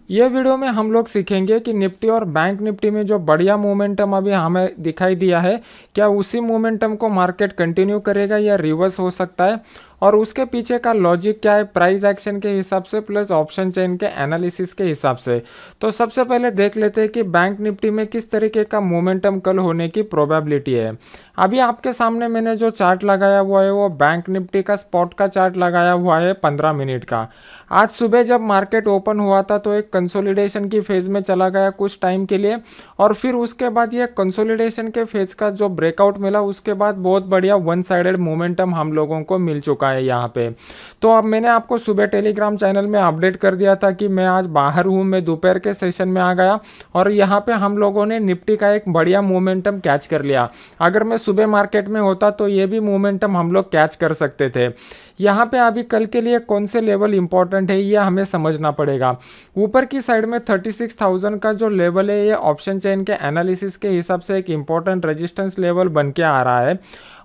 ये वीडियो में हम लोग सीखेंगे कि निफ्टी और बैंक निफ्टी में जो बढ़िया मोमेंटम अभी हमें दिखाई दिया है, क्या उसी मोमेंटम को मार्केट कंटिन्यू करेगा या रिवर्स हो सकता है, और उसके पीछे का लॉजिक क्या है प्राइस एक्शन के हिसाब से प्लस ऑप्शन चेन के एनालिसिस के हिसाब से। तो सबसे पहले देख लेते हैं कि बैंक निफ्टी में किस तरीके का मोमेंटम कल होने की प्रोबेबिलिटी है। अभी आपके सामने मैंने जो चार्ट लगाया हुआ है वो बैंक निफ्टी का स्पॉट का चार्ट लगाया हुआ है 15 मिनट का। आज सुबह जब मार्केट ओपन हुआ था तो एक कंसोलिडेशन की फेज़ में चला गया कुछ टाइम के लिए, और फिर उसके बाद ये कंसोलिडेशन के फेज़ का जो ब्रेकआउट मिला उसके बाद बहुत बढ़िया वन साइडेड मोमेंटम हम लोगों को मिल चुका है यहाँ पे। तो अब मैंने आपको सुबह टेलीग्राम चैनल में अपडेट कर दिया था कि मैं आज बाहर हूँ, मैं दोपहर के सेशन में आ गया और यहाँ पे हम लोगों ने निफ्टी का एक बढ़िया मोमेंटम कैच कर लिया। अगर मैं सुबह मार्केट में होता तो ये भी मोमेंटम हम लोग कैच कर सकते थे। यहाँ पे अभी कल के लिए कौन से लेवल इंपॉर्टेंट है ये हमें समझना पड़ेगा। ऊपर की साइड में 36,000 का जो लेवल है ये ऑप्शन चेन के एनालिसिस के हिसाब से एक इम्पॉर्टेंट रेजिस्टेंस लेवल बन के आ रहा है,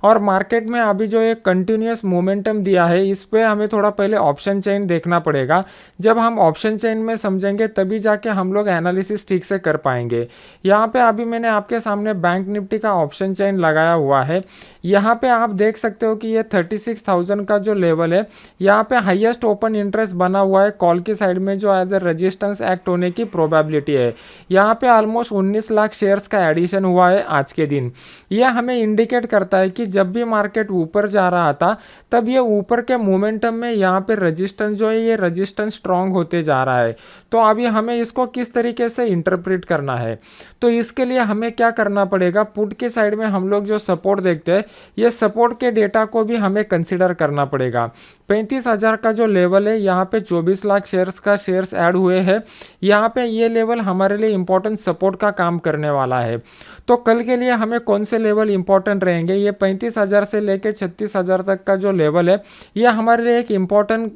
और मार्केट में अभी जो एक कंटिन्यूस मोमेंटम दिया है इस पे हमें थोड़ा पहले ऑप्शन चेन देखना पड़ेगा। जब हम ऑप्शन चेन में समझेंगे तभी जाके हम लोग एनालिसिस ठीक से कर पाएंगे। यहाँ पे अभी मैंने आपके सामने बैंक निफ्टी का ऑप्शन चेन लगाया हुआ है। यहाँ पे आप देख सकते हो कि ये 36,000 का जो लेवल है, यहाँ पे हाईएस्ट ओपन इंटरेस्ट बना हुआ है कॉल की साइड में जो एज ए रेजिस्टेंस एक्ट होने की प्रोबेबिलिटी है। यहाँ पे ऑलमोस्ट 19 लाख शेयर्स का एडिशन हुआ है आज के दिन। यह हमें इंडिकेट करता है कि जब भी मार्केट ऊपर जा रहा था तब ये ऊपर के मोमेंटम में यहाँ पे रेजिस्टेंस जो है ये रेजिस्टेंस स्ट्रांग होते जा रहा है। तो अभी हमें इसको किस तरीके से इंटरप्रेट करना है, तो इसके लिए हमें क्या करना पड़ेगा, पुट के साइड में हम लोग जो सपोर्ट देखते हैं ये सपोर्ट के डेटा को भी हमें कंसिडर करना पड़ेगा। 35,000 का जो लेवल है यहाँ पे 24 लाख शेयर्स का शेयर्स ऐड हुए हैं। यहाँ पे ये लेवल हमारे लिए इंपॉर्टेंट सपोर्ट का काम करने वाला है। तो कल के लिए हमें कौन से लेवल इंपॉर्टेंट रहेंगे, ये 35,000 से लेके 36,000 तक का जो लेवल है ये हमारे लिए एक इम्पॉर्टेंट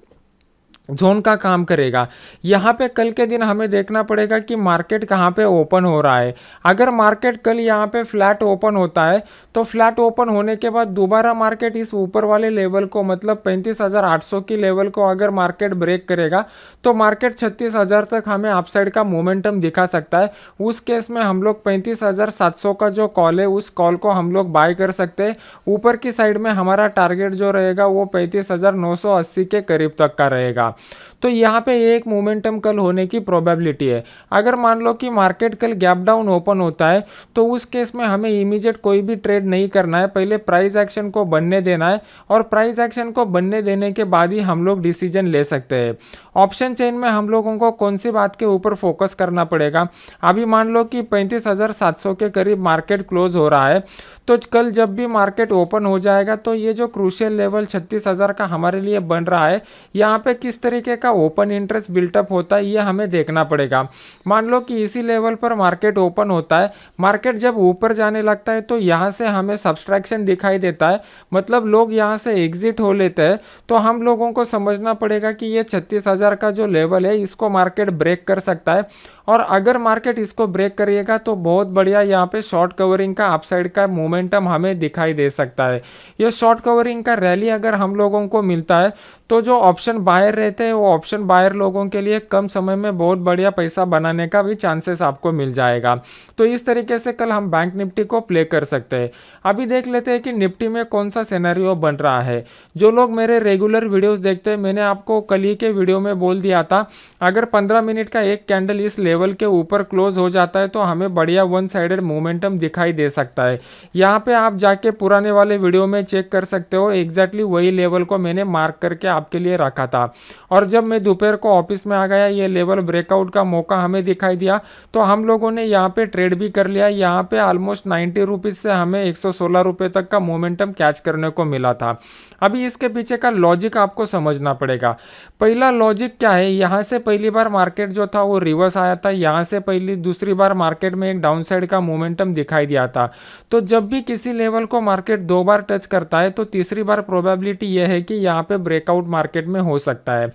जोन का काम करेगा। यहाँ पे कल के दिन हमें देखना पड़ेगा कि मार्केट कहाँ पे ओपन हो रहा है। अगर मार्केट कल यहाँ पे फ्लैट ओपन होता है तो फ्लैट ओपन होने के बाद दोबारा मार्केट इस ऊपर वाले लेवल को मतलब 35,800 की लेवल को अगर मार्केट ब्रेक करेगा तो मार्केट 36,000 तक हमें अपसाइड का मोमेंटम दिखा सकता है। उस केस में हम लोग 35,700 का जो कॉल है उस कॉल को हम लोग बाय कर सकते हैं। ऊपर की साइड में हमारा टारगेट जो रहेगा वो 35,980 के करीब तक का रहेगा। तो यहाँ पे एक मोमेंटम कल होने की प्रोबेबिलिटी है। अगर मान लो कि मार्केट कल गैप डाउन ओपन होता है तो उस केस में हमें इमीडिएट कोई भी ट्रेड नहीं करना है, पहले प्राइस एक्शन को बनने देना है, और प्राइस एक्शन को बनने देने के बाद ही हम लोग डिसीजन ले सकते हैं। ऑप्शन चेन में हम लोगों को कौन सी बात के ऊपर फोकस करना पड़ेगा, अभी मान लो कि 35,700 के करीब मार्केट क्लोज हो रहा है, तो कल जब भी मार्केट ओपन हो जाएगा तो ये जो क्रूशियल लेवल 36,000 का हमारे लिए बन रहा है यहाँ पे किस तरीके का ओपन इंटरेस्ट बिल्टअप होता है ये हमें देखना पड़ेगा। मान लो कि इसी लेवल पर मार्केट ओपन होता है, मार्केट जब ऊपर जाने लगता है तो यहाँ से हमें सब्सट्रैक्शन दिखाई देता है, मतलब लोग यहाँ से एग्जिट हो लेते हैं, तो हम लोगों को समझना पड़ेगा कि ये 36,000 का जो लेवल है इसको मार्केट ब्रेक कर सकता है, और अगर मार्केट इसको ब्रेक करिएगा तो बहुत बढ़िया यहाँ पे शॉर्ट कवरिंग का अपसाइड का मोमेंटम हमें दिखाई दे सकता है। ये शॉर्ट कवरिंग का रैली अगर हम लोगों को मिलता है तो जो ऑप्शन बायर रहते हैं वो ऑप्शन बायर लोगों के लिए कम समय में बहुत बढ़िया पैसा बनाने का भी चांसेस आपको मिल जाएगा। तो इस तरीके से कल हम बैंक निफ्टी को प्ले कर सकते हैं। अभी देख लेते हैं कि निफ्टी में कौन सा सिनेरियो बन रहा है। जो लोग मेरे रेगुलर वीडियोस देखते हैं, मैंने आपको कल ही के वीडियो में बोल दिया था अगर 15 मिनट का एक कैंडल इस लेवल के ऊपर क्लोज हो जाता है तो हमें बढ़िया वन साइडेड मोमेंटम दिखाई दे सकता है। यहाँ पे आप जाके पुराने वाले वीडियो में चेक कर सकते हो, एग्जैक्टली वही लेवल को मैंने मार्क करके आपके लिए रखा था। और जब मैं दोपहर को ऑफिस में आ गया ये लेवल ब्रेकआउट का मौका हमें दिखाई दिया तो हम लोगों ने यहाँ पे ट्रेड भी कर लिया। यहाँ पे ऑलमोस्ट 90 रुपीज़ से हमें 116 रुपये तक का मोमेंटम कैच करने को मिला था। अभी इसके पीछे का लॉजिक आपको समझना पड़ेगा। पहला लॉजिक क्या है, यहाँ से पहली बार मार्केट जो था वो रिवर्स आया था, यहाँ से पहली दूसरी बार मार्केट में एक डाउन साइड का मोमेंटम दिखाई दिया था। तो जब भी किसी लेवल को मार्केट दो बार टच करता है तो तीसरी बार प्रोबेबिलिटी यह है कि यहाँ पे ब्रेकआउट मार्केट में हो सकता है।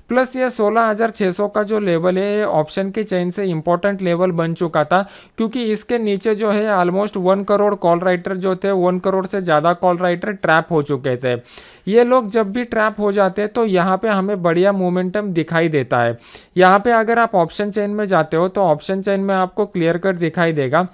प्लस ये 16,600 का जो लेवल है ये ऑप्शन की चेन से इंपॉर्टेंट लेवल बन चुका था, क्योंकि इसके नीचे जो है ऑलमोस्ट 1 करोड़ कॉल राइटर जो थे 1 करोड़ से ज़्यादा कॉल राइटर ट्रैप हो चुके थे। ये लोग जब भी ट्रैप हो जाते हैं तो यहाँ पे हमें बढ़िया मोमेंटम दिखाई देता है। यहाँ पे अगर आप ऑप्शन चेन में जाते हो तो ऑप्शन चेन में आपको क्लियर कट दिखाई देगा।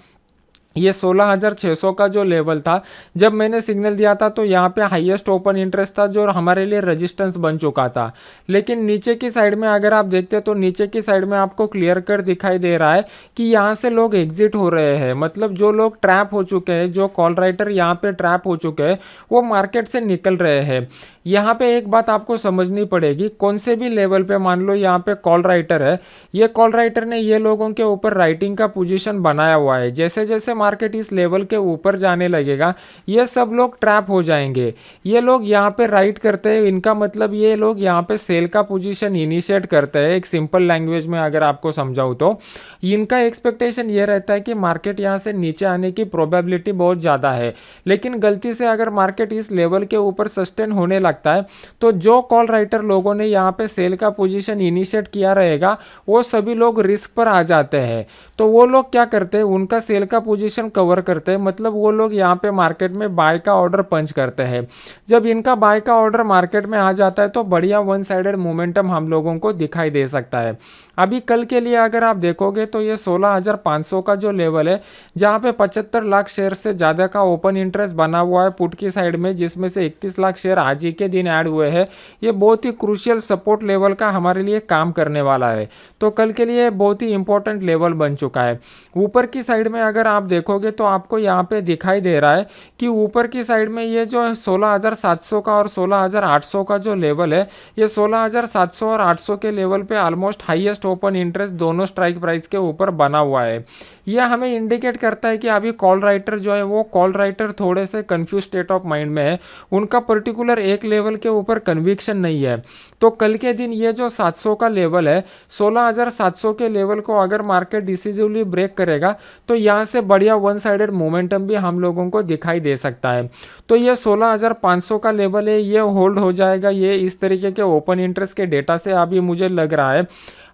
ये 16,600 का जो लेवल था, जब मैंने सिग्नल दिया था तो यहाँ पे हाईएस्ट ओपन इंटरेस्ट था जो हमारे लिए रेजिस्टेंस बन चुका था। लेकिन नीचे की साइड में अगर आप देखते हो तो नीचे की साइड में आपको क्लियर कट दिखाई दे रहा है कि यहाँ से लोग एग्जिट हो रहे हैं। मतलब जो लोग ट्रैप हो चुके हैं, जो कॉल राइटर यहाँ पे ट्रैप हो चुके हैं, वो मार्केट से निकल रहे हैं। यहाँ पे एक बात आपको समझनी पड़ेगी, कौन से भी लेवल पे मान लो यहाँ पे कॉल राइटर है, ये कॉल राइटर ने ये लोगों के ऊपर राइटिंग का पोजीशन बनाया हुआ है। जैसे जैसे मार्केट इस लेवल के ऊपर जाने लगेगा, ये सब लोग ट्रैप हो जाएंगे। ये लोग यहाँ पे राइट करते हैं, इनका मतलब ये लोग यहाँ पे सेल का पोजीशन इनिशिएट करते हैं। एक सिंपल लैंग्वेज में अगर आपको समझाऊँ तो इनका एक्सपेक्टेशन ये रहता है कि मार्केट यहाँ से नीचे आने की प्रोबेबिलिटी बहुत ज़्यादा है। लेकिन गलती से अगर मार्केट इस लेवल के ऊपर सस्टेन होने लगता है तो जो कॉल राइटर लोगों ने यहाँ पे सेल का पोजीशन इनिशिएट किया रहेगा, वो सभी लोग रिस्क पर आ जाते हैं। तो वो लोग क्या करते हैं, उनका सेल का पोजीशन कवर करते हैं। मतलब वो लोग यहाँ पे मार्केट में बाय का ऑर्डर पंच करते हैं। जब इनका बाय का ऑर्डर मार्केट में आ जाता है तो बढ़िया वन साइडेड मोमेंटम हम लोगों को दिखाई दे सकता है। अभी कल के लिए अगर आप देखोगे तो ये 16,500 का जो लेवल है, जहाँ पे 75 लाख शेयर से ज़्यादा का ओपन इंटरेस्ट बना हुआ है पुट की साइड में, जिसमें से 31 लाख शेयर आज ही के दिन ऐड हुए हैं, ये बहुत ही क्रूशियल सपोर्ट लेवल का हमारे लिए काम करने वाला है। तो कल के लिए बहुत ही इंपॉर्टेंट लेवल बन चुका है। ऊपर की साइड में अगर आप देखोगे तो आपको यहाँ पे दिखाई दे रहा है कि ऊपर की साइड में ये जो 16,700 का और 16,800 का जो लेवल है, ये 16,700 और 800 के लेवल पे ऑलमोस्ट हाईएस्ट ओपन इंटरेस्ट दोनों स्ट्राइक प्राइस के ऊपर बना हुआ है। यह हमें इंडिकेट करता है कि अभी कॉल राइटर जो है वो कॉल राइटर थोड़े से कंफ्यूज स्टेट ऑफ माइंड में है। उनका पर्टिकुलर एक लेवल के ऊपर कन्विक्शन नहीं है। तो कल के दिन ये जो 700 का लेवल है, 16,700 के लेवल को अगर मार्केट डिसिसिवली ब्रेक करेगा तो यहाँ से बढ़िया वन साइडेड मोमेंटम भी हम लोगों को दिखाई दे सकता है। तो ये 16,500 का लेवल है, ये होल्ड हो जाएगा। ये इस तरीके के ओपन इंटरेस्ट के डेटा से अभी मुझे लग रहा है।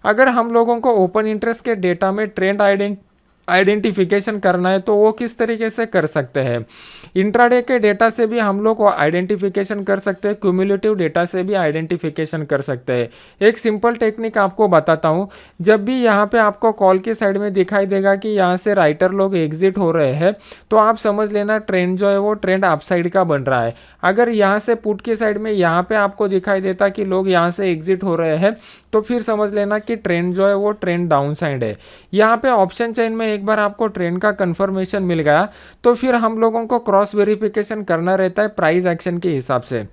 अगर हम लोगों को ओपन इंटरेस्ट के डेटा में ट्रेंड आइडेंटिफिकेशन करना है तो वो किस तरीके से कर सकते हैं। इंट्राडे के डेटा से भी हम लोग आइडेंटिफिकेशन कर सकते हैं, क्यूमुलेटिव डेटा से भी आइडेंटिफिकेशन कर सकते हैं। एक सिंपल टेक्निक आपको बताता हूँ। जब भी यहाँ पे आपको कॉल की साइड में दिखाई देगा कि यहाँ से राइटर लोग एग्जिट हो रहे हैं, तो आप समझ लेना ट्रेंड जो है वो ट्रेंड अपसाइड का बन रहा है। अगर यहाँ से पुट की साइड में यहाँ पे आपको दिखाई देता कि लोग यहाँ से एग्जिट हो रहे हैं, तो फिर समझ लेना कि ट्रेंड जो है वो ट्रेंड डाउन साइड है। यहाँ पे ऑप्शन चेन में एक बार आपको ट्रेंड का कंफर्मेशन मिल गया तो फिर हम लोगों को क्रॉस वेरिफिकेशन करना रहता है प्राइस एक्शन के हिसाब से।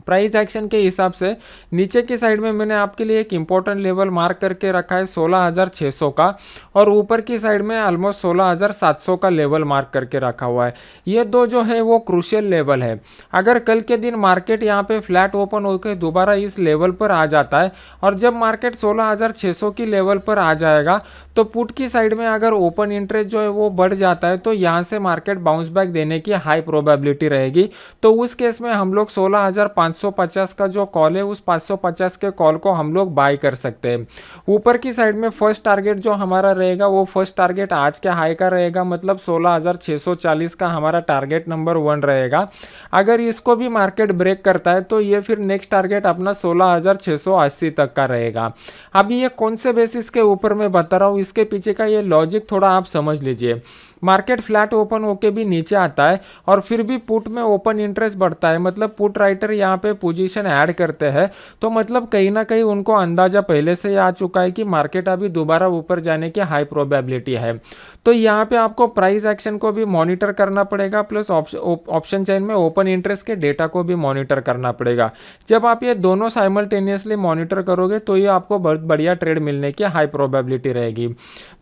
प्राइस एक्शन के हिसाब से नीचे की साइड में मैंने आपके लिए एक इंपॉर्टेंट लेवल मार्क करके रखा है 16,600 का, और ऊपर की साइड में ऑलमोस्ट 16,700 का लेवल मार्क करके रखा हुआ है। ये दो जो है वो क्रूशियल लेवल है। अगर कल के दिन मार्केट यहाँ पे फ्लैट ओपन होकर दोबारा इस लेवल पर आ जाता है और जब मार्केट 16,600 की लेवल पर आ जाएगा तो पुट की साइड में अगर ओपन इंटरेस्ट जो है वो बढ़ जाता है तो यहाँ से मार्केट बाउंस बैक देने की हाई प्रोबेबिलिटी रहेगी। तो उस केस में हम लोग 16,550 का जो कॉल है उस 550 के कॉल को हम लोग बाय कर सकते हैं। ऊपर की साइड में फर्स्ट टारगेट जो हमारा रहेगा वो फर्स्ट टारगेट आज के हाई का रहेगा, मतलब 16,640 का हमारा टारगेट नंबर 1 रहेगा। अगर इसको भी मार्केट ब्रेक करता है तो ये फिर नेक्स्ट टारगेट अपना 16,680 तक का रहेगा। अभी ये कौन से बेसिस के ऊपर मैं बता रहा हूँ, इसके पीछे का ये लॉजिक थोड़ा आप समझ लीजिए। मार्केट फ्लैट ओपन होके भी नीचे आता है और फिर भी पुट में ओपन इंटरेस्ट बढ़ता है, मतलब पुट राइटर यहाँ पे पोजीशन ऐड करते हैं, तो मतलब कहीं ना कहीं उनको अंदाजा पहले से ही आ चुका है कि मार्केट अभी दोबारा ऊपर जाने की हाई प्रोबेबिलिटी है। तो यहाँ पे आपको प्राइस एक्शन को भी मॉनिटर करना पड़ेगा, प्लस ऑप्शन चेन में ओपन इंटरेस्ट के डेटा को भी मॉनिटर करना पड़ेगा। जब आप ये दोनों साइमल्टेनियसली मॉनिटर करोगे तो ये आपको बहुत बढ़िया ट्रेड मिलने की हाई प्रोबेबिलिटी रहेगी।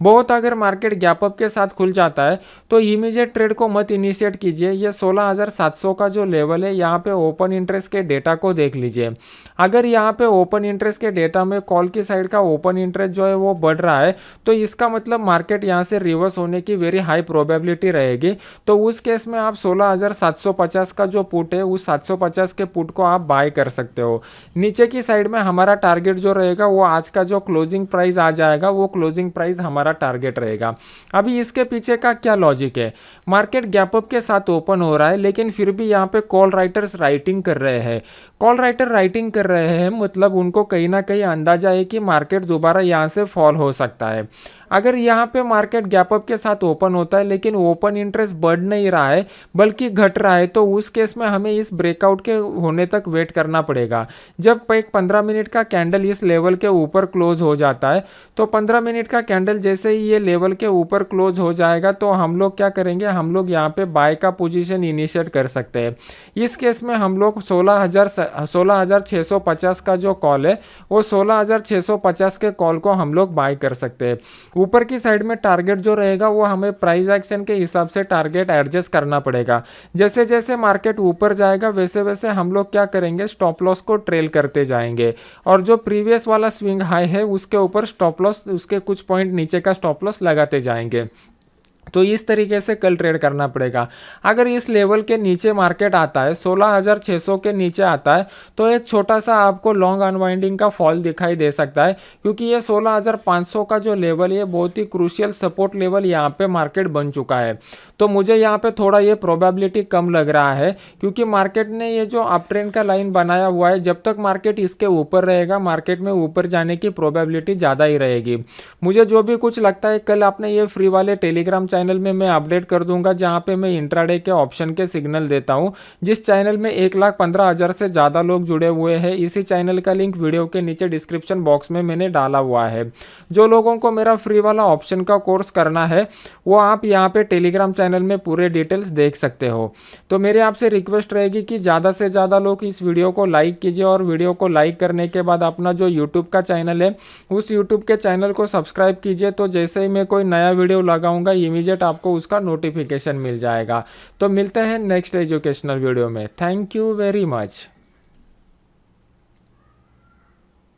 बहुत अगर मार्केट गैप अप के साथ खुल जाता है तो इमीडिएट ट्रेड को मत इनिशिएट कीजिए। ये 16,700 का जो लेवल है यहाँ पे ओपन इंटरेस्ट के डेटा को देख लीजिए। अगर यहाँ पे ओपन इंटरेस्ट के डेटा में कॉल की साइड का ओपन इंटरेस्ट जो है वो बढ़ रहा है तो इसका मतलब मार्केट यहाँ से रिवर्स होने की वेरी हाई प्रोबेबिलिटी रहेगी। तो उस केस में आप 16,750 का जो पुट है उस 750 के पुट को आप बाय कर सकते हो। नीचे की साइड में हमारा टारगेट जो रहेगा वो आज का जो क्लोजिंग प्राइस आ जाएगा, वो क्लोजिंग प्राइस हमारा टारगेट रहेगा। अभी इसके पीछे का क्या लॉजिक है। मार्केट गैप अप के साथ ओपन हो रहा है, लेकिन फिर भी यहाँ पे कॉल राइटर्स राइटिंग कर रहे हैं। कॉल राइटर राइटिंग कर रहे हैं मतलब उनको कहीं ना कहीं अंदाजा है कि मार्केट दोबारा यहाँ से फॉल हो सकता है। अगर यहाँ पे मार्केट गैप अप के साथ ओपन होता है लेकिन ओपन इंटरेस्ट बढ़ नहीं रहा है बल्कि घट रहा है, तो उस केस में हमें इस ब्रेकआउट के होने तक वेट करना पड़ेगा। जब एक 15 मिनट का कैंडल इस लेवल के ऊपर क्लोज हो जाता है, तो 15 मिनट का कैंडल जैसे ही ये लेवल के ऊपर क्लोज हो जाएगा तो हम लोग क्या करेंगे, हम लोग यहाँ पे बाय का पोजीशन इनिशिएट कर सकते हैं। इस केस में हम लोग 16,650 का जो कॉल है वो 16,650 के कॉल को हम लोग बाय कर सकते हैं। ऊपर की साइड में टारगेट जो रहेगा वो हमें प्राइस एक्शन के हिसाब से टारगेट एडजस्ट करना पड़ेगा। जैसे जैसे मार्केट ऊपर जाएगा वैसे वैसे हम लोग क्या करेंगे, स्टॉप लॉस को ट्रेल करते जाएंगे और जो प्रीवियस वाला स्विंग हाई है उसके ऊपर स्टॉप लॉस, उसके कुछ पॉइंट नीचे का स्टॉप लॉस लगाते जाएंगे। तो इस तरीके से कल ट्रेड करना पड़ेगा। अगर इस लेवल के नीचे मार्केट आता है, 16,600 के नीचे आता है, तो एक छोटा सा आपको लॉन्ग अनवाइंडिंग का फॉल दिखाई दे सकता है, क्योंकि ये 16,500 का जो लेवल है बहुत ही क्रूशियल सपोर्ट लेवल यहाँ पे मार्केट बन चुका है। तो मुझे यहाँ पे थोड़ा ये प्रोबेबिलिटी कम लग रहा है, क्योंकि मार्केट ने ये जो अप ट्रेंड का लाइन बनाया हुआ है, जब तक मार्केट इसके ऊपर रहेगा मार्केट में ऊपर जाने की प्रोबेबिलिटी ज़्यादा ही रहेगी। मुझे जो भी कुछ लगता है, कल आपने ये फ्री वाले टेलीग्राम चैनल में मैं अपडेट कर दूंगा जहां पे मैं इंट्राडे के ऑप्शन के सिग्नल देता हूं, जिस चैनल में 1,15,000 से ज़्यादा लोग जुड़े हुए हैं। इसी चैनल का लिंक वीडियो के नीचे डिस्क्रिप्शन बॉक्स में मैंने डाला हुआ है। जो लोगों को मेरा फ्री वाला ऑप्शन का कोर्स करना है वो आप यहाँ पे टेलीग्राम चैनल में पूरे डिटेल्स देख सकते हो। तो मेरे आपसे रिक्वेस्ट रहेगी कि ज़्यादा से ज़्यादा लोग इस वीडियो को लाइक कीजिए और वीडियो को लाइक करने के बाद अपना जो यूट्यूब का चैनल है उस यूट्यूब के चैनल को सब्सक्राइब कीजिए। तो जैसे ही मैं कोई नया वीडियो लगाऊंगा इमीडिएट आपको उसका नोटिफिकेशन मिल जाएगा। तो मिलते हैं नेक्स्ट एजुकेशनल वीडियो में। Thank you very much.